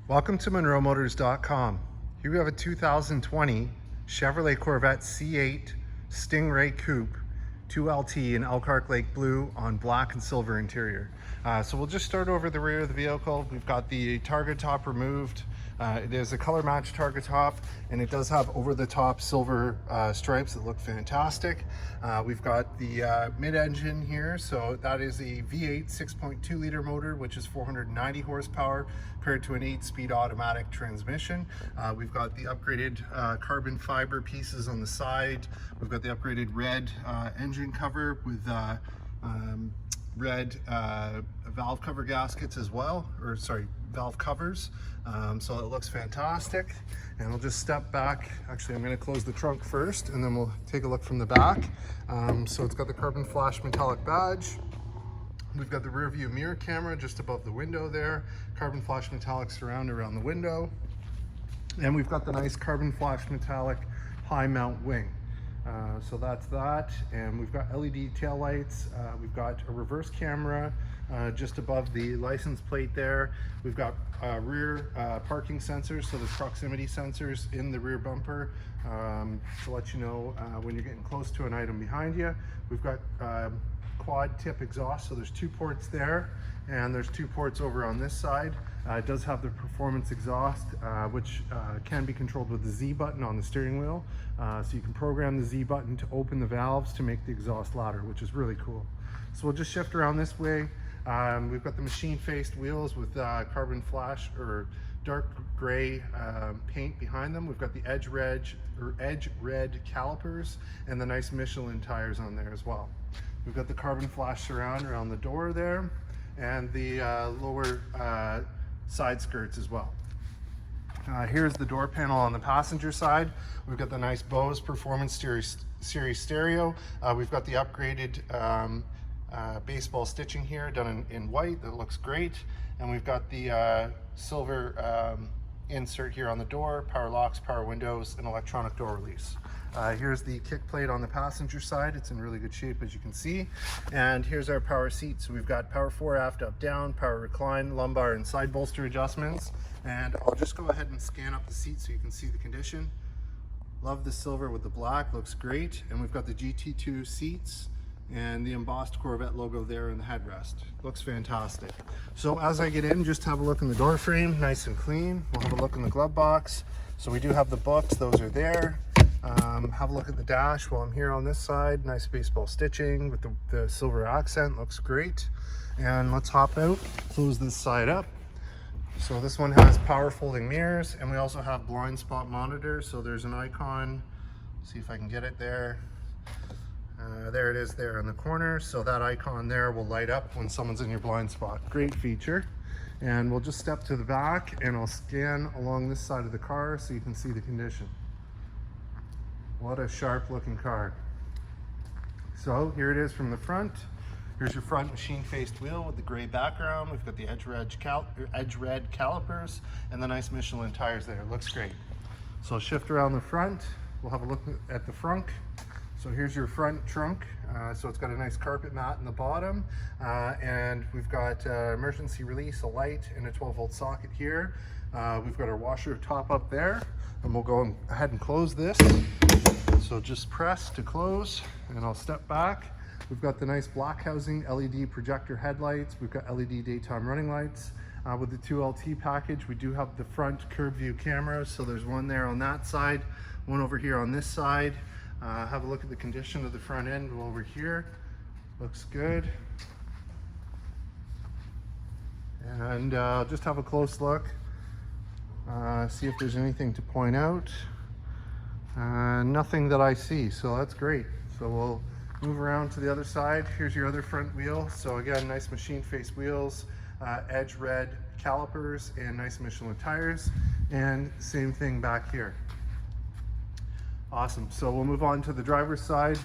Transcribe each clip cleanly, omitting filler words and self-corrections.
Welcome to MonroeMotors.com. Here we have a 2020 Chevrolet Corvette C8 Stingray Coupe 2LT in Elkhart Lake Blue on black and silver interior. So we'll just start over the rear of the vehicle. We've got the targa top removed. It is a color match targa top, and it does have over the top silver stripes that look fantastic. We've got the mid-engine here, so that is a V8 6.2 liter motor, which is 490 horsepower paired to an 8-speed automatic transmission. We've got the upgraded carbon fiber pieces on the side. We've got the upgraded red engine cover with red valve cover gaskets as well, or sorry, valve covers. So it looks fantastic. And we'll just step back. Actually, I'm going to close the trunk first, and then we'll take a look from the back. So it's got the carbon flash metallic badge. We've got the rear view mirror camera just above the window there, carbon flash metallic surround around the window, and we've got the nice carbon flash metallic high mount wing. So that's that, and we've got LED tail lights. We've got a reverse camera just above the license plate there. We've got rear parking sensors, so there's proximity sensors in the rear bumper to let you know when you're getting close to an item behind you. We've got quad tip exhaust, so there's 2 ports there, and there's 2 ports over on this side. It does have the performance exhaust, which can be controlled with the Z button on the steering wheel. So you can program the Z button to open the valves to make the exhaust louder, which is really cool. So we'll just shift around this way. We've got the machine-faced wheels with carbon flash or dark gray paint behind them. We've got the edge red calipers and the nice Michelin tires on there as well. We've got the carbon flash surround around the door there, and the lower side skirts as well. Here's the door panel on the passenger side. We've got the nice Bose Performance Series stereo. We've got the upgraded baseball stitching here done in white that looks great, and we've got the silver insert here on the door, power locks, power windows, and electronic door release. Here's the kick plate on the passenger side. It's in really good shape, as you can see. And here's our power seat. So we've got power fore, aft, up, down, power recline, lumbar, and side bolster adjustments. And I'll just go ahead and scan up the seat so you can see the condition. Love the silver with the black, looks great. And we've got the GT2 seats and the embossed Corvette logo there in the headrest. Looks fantastic. So as I get in, just have a look in the door frame, nice and clean. We'll have a look in the glove box. So we do have the books, those are there. Have a look at the dash while I'm here on this side. Nice baseball stitching with the silver accent, looks great. And let's hop out, close this side up. So this one has power folding mirrors, and we also have blind spot monitor. So there's an icon, see if I can get it there. There it is there in the corner. So that icon there will light up when someone's in your blind spot. Great feature. And we'll just step to the back, and I'll scan along this side of the car so you can see the condition. What a sharp looking car. So here it is from the front. Here's your front machine faced wheel with the gray background. We've got the edge red calipers and the nice Michelin tires there. Looks great. So I'll shift around the front. We'll have a look at the front. So here's your front trunk. So it's got a nice carpet mat in the bottom, and we've got emergency release, a light, and a 12-volt socket here. We've got our washer top up there, and we'll go ahead and close this. So just press to close, and I'll step back. We've got the nice black housing LED projector headlights. We've got LED daytime running lights. With the 2LT package, we do have the front curb view cameras. So there's one there on that side, one over here on this side. Have a look at the condition of the front end over here. Looks good. And just have a close look. See if there's anything to point out. Nothing that I see, so that's great. So we'll move around to the other side. Here's your other front wheel. So again, nice machine face wheels, edge red calipers, and nice Michelin tires. And same thing back here. Awesome. So we'll move on to the driver's side.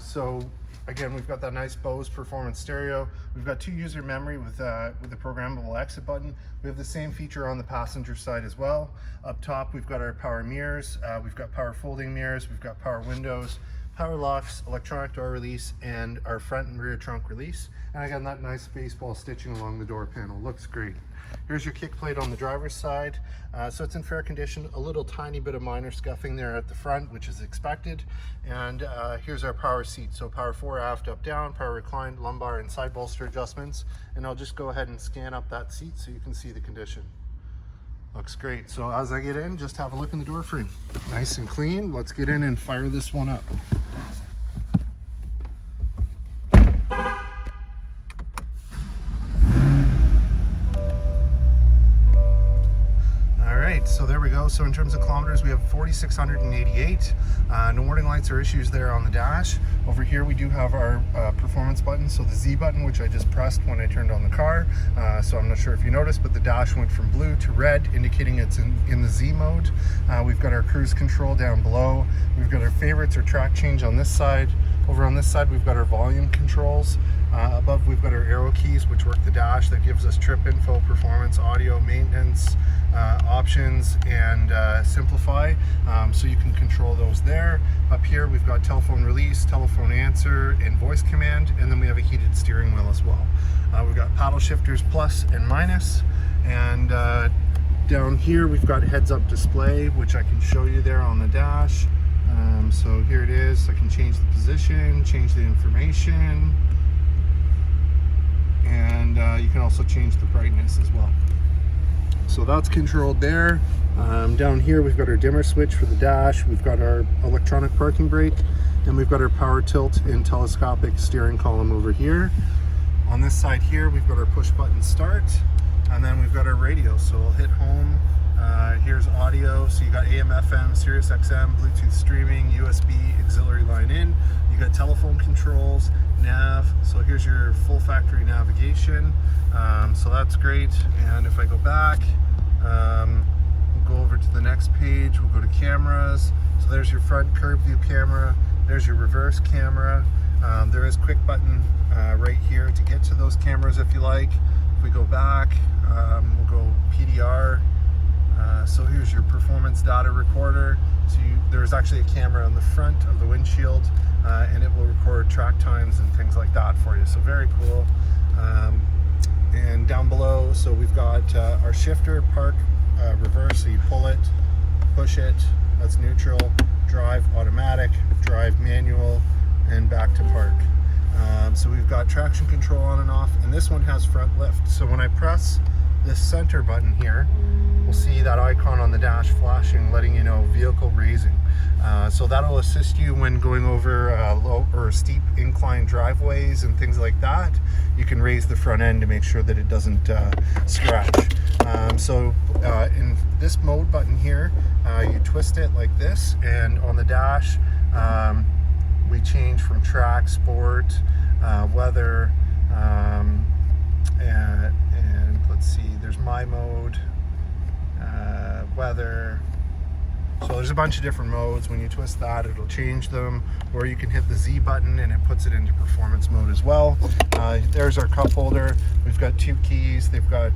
So again, we've got that nice Bose Performance stereo. We've got 2 user memory with the programmable exit button. We have the same feature on the passenger side as well. Up top, we've got our power mirrors. We've got power folding mirrors. We've got power windows, power locks, electronic door release, and our front and rear trunk release. And I got that nice baseball stitching along the door panel. Looks great. Here's your kick plate on the driver's side. So it's in fair condition. A little tiny bit of minor scuffing there at the front, which is expected. And here's our power seat. So power fore, aft, up, down, power reclined, lumbar, and side bolster adjustments. And I'll just go ahead and scan up that seat so you can see the condition. Looks great. So as I get in, just have a look in the door frame. Nice and clean. Let's get in and fire this one up. So there we go. So in terms of kilometers, we have 4,688. No warning lights or issues there on the dash. Over here we do have our performance button. So the Z button, which I just pressed when I turned on the car. So I'm not sure if you noticed, but the dash went from blue to red, indicating it's in the Z mode. We've got our cruise control down below. We've got our favorites or track change on this side. Over on this side, we've got our volume controls. Above, we've got our arrow keys, which work the dash. That gives us trip info, performance, audio, maintenance, options, and simplify. So you can control those there. Up here, we've got telephone release, telephone answer, and voice command. And then we have a heated steering wheel as well. We've got paddle shifters plus and minus. And down here, we've got heads-up display, which I can show you there on the dash. So here it is. I can change the position, change the information, and you can also change the brightness as well. So that's controlled there. Down here we've got our dimmer switch for the dash, we've got our electronic parking brake, and we've got our power tilt and telescopic steering column over here. On this side here we've got our push button start, and then we've got our radio. So we'll hit home. Here's audio, so you got AM, FM, Sirius XM, Bluetooth streaming, USB, auxiliary line in. You got telephone controls, nav. So here's your full factory navigation. So that's great. And if I go back, we'll go over to the next page. We'll go to cameras. So there's your front curb view camera. There's your reverse camera. There is quick button right here to get to those cameras if you like. If we go back, we'll go PDR. So here's your performance data recorder. So there's actually a camera on the front of the windshield, and it will record track times and things like that for you. So very cool. And down below, so we've got our shifter, park, reverse, so you pull it, push it, that's neutral, drive, automatic, drive, manual, and back to park. So we've got traction control on and off, and this one has front lift. So when I press this center button here, we'll see that icon on the dash flashing, letting you know vehicle raising. So that'll assist you when going over low or steep incline driveways and things like that. You can raise the front end to make sure that it doesn't scratch. In this mode button here, you twist it like this, and on the dash, we change from track, sport, weather, and let's see, there's my mode, weather. So there's a bunch of different modes. When you twist that, it'll change them, or you can hit the Z button and it puts it into performance mode as well. There's our cup holder. We've got two keys. They've got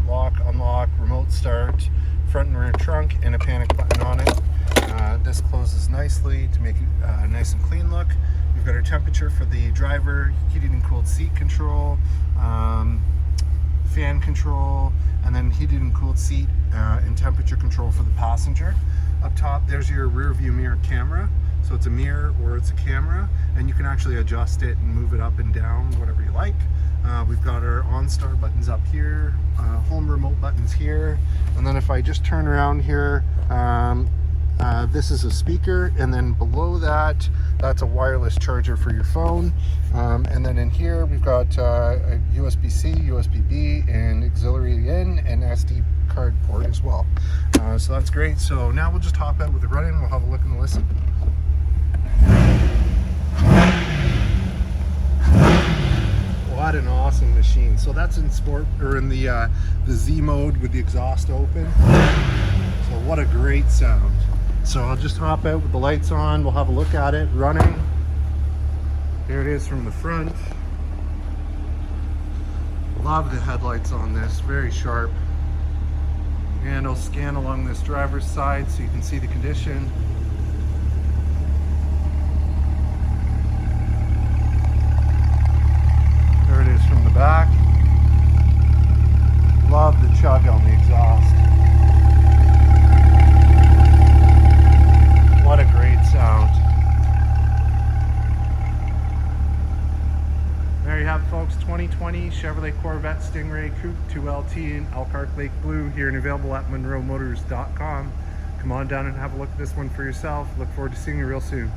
lock, unlock, remote start, front and rear trunk, and a panic button on it. This closes nicely to make it a nice and clean look. We've got our temperature for the driver, heated and cooled seat control, fan control, and then heated and cooled seat and temperature control for the passenger. Up top, there's your rear view mirror camera. So it's a mirror or it's a camera, and you can actually adjust it and move it up and down, whatever you like. We've got our OnStar buttons up here, home remote buttons here, and then if I just turn around here, this is a speaker, and then below that, that's a wireless charger for your phone. And then in here, we've got a USB-C, USB-B, and auxiliary in, and SD card port as well. So that's great. So now we'll just hop out with the run-in. We'll have a look and listen. What an awesome machine. So that's in sport, or in the Z mode with the exhaust open. So what a great sound. So I'll just hop out with the lights on. We'll have a look at it running. There it is from the front. Love the headlights on this, very sharp. And I'll scan along this driver's side so you can see the condition. have it, folks. 2020 Chevrolet Corvette Stingray Coupe 2LT in Elkhart Lake Blue, here and available at monroemotors.com. Come on down and have a look at this one for yourself. Look forward to seeing you real soon.